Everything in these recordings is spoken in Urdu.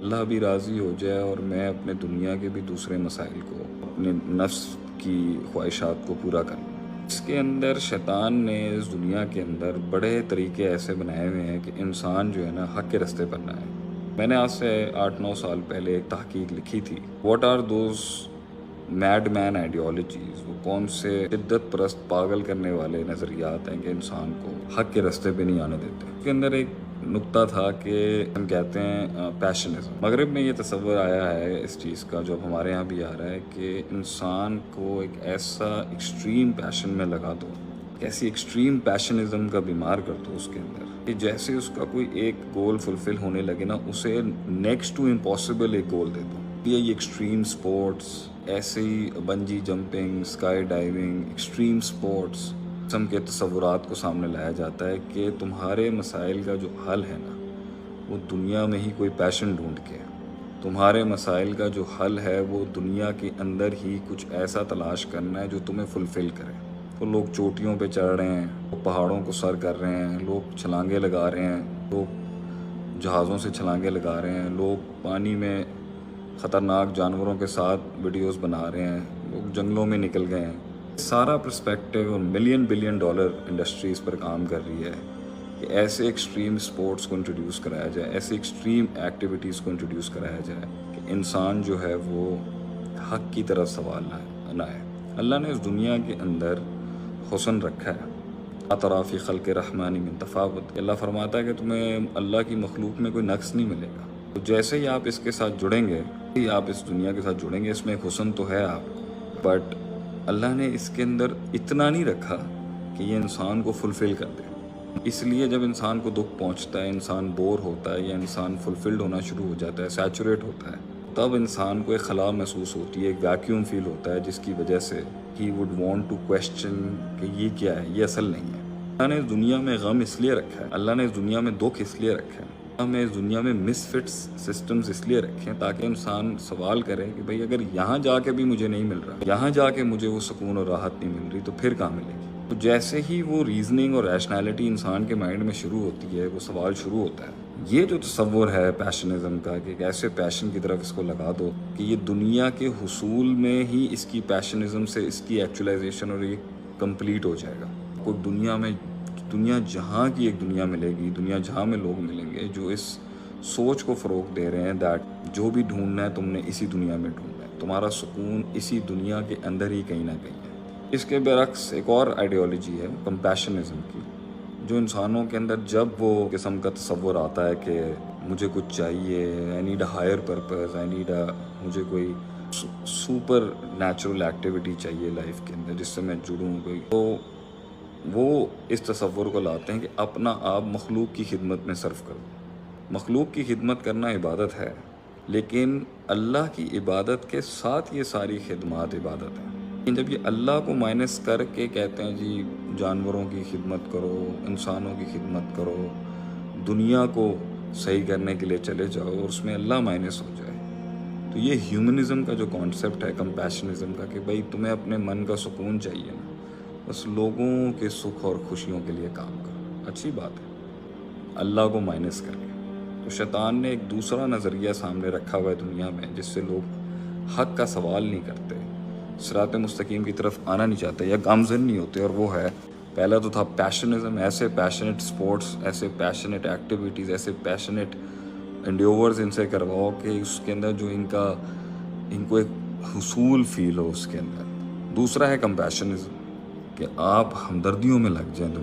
اللہ بھی راضی ہو جائے اور میں اپنے دنیا کے بھی دوسرے مسائل کو، اپنے نفس کی خواہشات کو پورا کر لوں۔ اس کے اندر شیطان نے اس دنیا کے اندر بڑے طریقے ایسے بنائے ہوئے ہیں کہ انسان جو ہے نا حق کے رستے پر نہ آئے۔ میں نے آج سے 8-9 سال پہلے ایک تحقیق لکھی تھی، what are those mad man ideologies, وہ کون سے شدت پرست پاگل کرنے والے نظریات ہیں کہ انسان کو حق کے رستے پہ نہیں آنے دیتے۔ اس کے اندر ایک نقطہ تھا کہ ہم کہتے ہیں پیشنزم۔ مغرب میں یہ تصور آیا ہے اس چیز کا، جو اب ہمارے ہاں بھی آ رہا ہے، کہ انسان کو ایک ایسا ایکسٹریم پیشن میں لگا دو، ایسی ایکسٹریم پیشنزم کا بیمار کر دو اس کے اندر کہ جیسے اس کا کوئی ایک گول فلفل ہونے لگے نا، اسے نیکسٹ ٹو امپاسبل ایک گول دے دو۔ یہ ایکسٹریم سپورٹس، ایسے ہی bungee jumping, skydiving, extreme sports قسم کے تصورات کو سامنے لایا جاتا ہے کہ تمہارے مسائل کا جو حل ہے نا، وہ دنیا میں ہی کوئی پیشن ڈھونڈ کے، تمہارے مسائل کا جو حل ہے وہ دنیا کے اندر ہی کچھ ایسا تلاش کرنا ہے جو تمہیں فلفل کرے۔ تو لوگ چوٹیوں پہ چڑھ رہے ہیں، لوگ پہاڑوں کو سر کر رہے ہیں، لوگ چھلانگیں لگا رہے ہیں، لوگ جہازوں سے چھلانگیں لگا رہے ہیں، لوگ پانی میں خطرناک جانوروں کے ساتھ ویڈیوز بنا رہے ہیں، لوگ جنگلوں میں نکل گئے ہیں۔ سارا پرسپیکٹیو اور بلین ڈالر انڈسٹری اس پر کام کر رہی ہے کہ ایسے ایکسٹریم سپورٹس کو انٹروڈیوس کرایا جائے، ایسے ایکسٹریم ایکٹیویٹیز کو انٹروڈیوس کرایا جائے کہ انسان جو ہے وہ حق کی طرف سوال نہ ہے۔ اللہ نے اس دنیا کے اندر حسن رکھا ہے، اطرافی خلق رحمانی من تفاوت۔ اللہ فرماتا ہے کہ تمہیں اللہ کی مخلوق میں کوئی نقص نہیں ملے گا۔ تو جیسے ہی آپ اس کے ساتھ جڑیں گے، آپ اس دنیا کے ساتھ جڑیں گے، اس میں ایک حسن تو ہے آپ کو، بٹ اللہ نے اس کے اندر اتنا نہیں رکھا کہ یہ انسان کو فلفل کر دے۔ اس لیے جب انسان کو دکھ پہنچتا ہے، انسان بور ہوتا ہے یا انسان فلفلڈ ہونا شروع ہو جاتا ہے، سیچوریٹ ہوتا ہے، تب انسان کو ایک خلا محسوس ہوتی ہے، ایک ویکیوم فیل ہوتا ہے، جس کی وجہ سے ہی وڈ وانٹ ٹو کویسچن کہ یہ کیا ہے، یہ اصل نہیں ہے۔ اللہ نے اس دنیا میں غم اس لیے رکھا ہے، اللہ نے اس دنیا میں دکھ اس لیے رکھا ہے، ہمیں اس دنیا میں مس فٹس سسٹمز اس لیے رکھے ہیں تاکہ انسان سوال کرے کہ بھئی اگر یہاں جا کے بھی مجھے نہیں مل رہا، یہاں جا کے مجھے وہ سکون اور راحت نہیں مل رہی، تو پھر کہاں ملے گی؟ تو جیسے ہی وہ ریزننگ اور ریشنالٹی انسان کے مائنڈ میں شروع ہوتی ہے، وہ سوال شروع ہوتا ہے۔ یہ جو تصور ہے پیشنزم کا کہ ایک ایسے پیشن کی طرف اس کو لگا دو کہ یہ دنیا کے حصول میں ہی اس کی پیشنزم سے اس کی ایکچولائزیشن اور یہ کمپلیٹ ہو جائے گا۔ کوئی دنیا جہاں کی ایک دنیا ملے گی، دنیا جہاں میں لوگ ملیں گے جو اس سوچ کو فروغ دے رہے ہیں دیٹ جو بھی ڈھونڈنا ہے تم نے اسی دنیا میں ڈھونڈنا ہے، تمہارا سکون اسی دنیا کے اندر ہی کہیں نہ کہیں ہے۔ اس کے برعکس ایک اور آئیڈیالوجی ہے کمپیشنزم کی، جو انسانوں کے اندر جب وہ قسم کا تصور آتا ہے کہ مجھے کچھ چاہیے، I need a higher purpose, مجھے کوئی سپر نیچرل ایکٹیویٹی چاہیے لائف کے اندر جس سے میں جڑوں، کوئی، تو وہ اس تصور کو لاتے ہیں کہ اپنا آپ مخلوق کی خدمت میں صرف کرو۔ مخلوق کی خدمت کرنا عبادت ہے، لیکن اللہ کی عبادت کے ساتھ یہ ساری خدمات عبادت ہیں۔ لیکن جب یہ اللہ کو مائنس کر کے کہتے ہیں جی جانوروں کی خدمت کرو، انسانوں کی خدمت کرو، دنیا کو صحیح کرنے کے لیے چلے جاؤ، اور اس میں اللہ مائنس ہو جائے، تو یہ ہیومنزم کا جو کانسیپٹ ہے کمپیشنزم کا کہ بھائی تمہیں اپنے من کا سکون چاہیے نا، بس لوگوں کے سکھ اور خوشیوں کے لیے کام کرو، اچھی بات ہے، اللہ کو مائنس کر کے۔ تو شیطان نے ایک دوسرا نظریہ سامنے رکھا ہوا ہے دنیا میں جس سے لوگ حق کا سوال نہیں کرتے، صراط مستقیم کی طرف آنا نہیں چاہتے یا گامزن نہیں ہوتے، اور وہ ہے، پہلا تو تھا پیشنزم، ایسے پیشنیٹ سپورٹس، ایسے پیشنیٹ ایکٹیویٹیز، ایسے پیشنیٹ انڈیورز ان سے کرواؤ کہ اس کے اندر جو ان کو ایک حصول فیل ہو اس کے اندر۔ دوسرا ہے کمپیشنزم، کہ آپ ہمدردیوں میں لگ جائیں،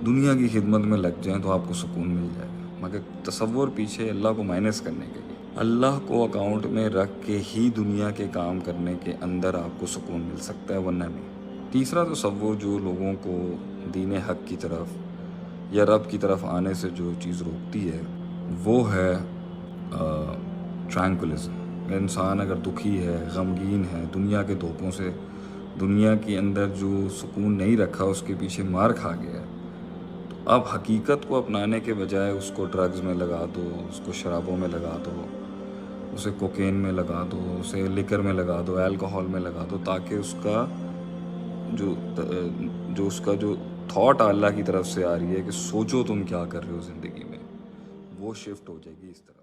دنیا کی خدمت میں لگ جائیں تو آپ کو سکون مل جائے گا، مگر تصور پیچھے اللہ کو مائنس کرنے کے لیے، اللہ کو اکاؤنٹ میں رکھ کے ہی دنیا کے کام کرنے کے اندر آپ کو سکون مل سکتا ہے، ورنہ نہیں۔ تیسرا تصور جو لوگوں کو دین حق کی طرف یا رب کی طرف آنے سے جو چیز روکتی ہے وہ ہے ٹرانکولزم۔ انسان اگر دکھی ہے، غمگین ہے، دنیا کے دھوکوں سے، دنیا کے اندر جو سکون نہیں رکھا اس کے پیچھے مار کھا گیا ہے، تو اب حقیقت کو اپنانے کے بجائے اس کو ڈرگز میں لگا دو، اس کو شرابوں میں لگا دو، اسے کوکین میں لگا دو، اسے لیکر میں لگا دو، الکوہول میں لگا دو، تاکہ اس کا جو تھاٹ اللہ کی طرف سے آ رہی ہے کہ سوچو تم کیا کر رہے ہو زندگی میں، وہ شفٹ ہو جائے گی اس طرح۔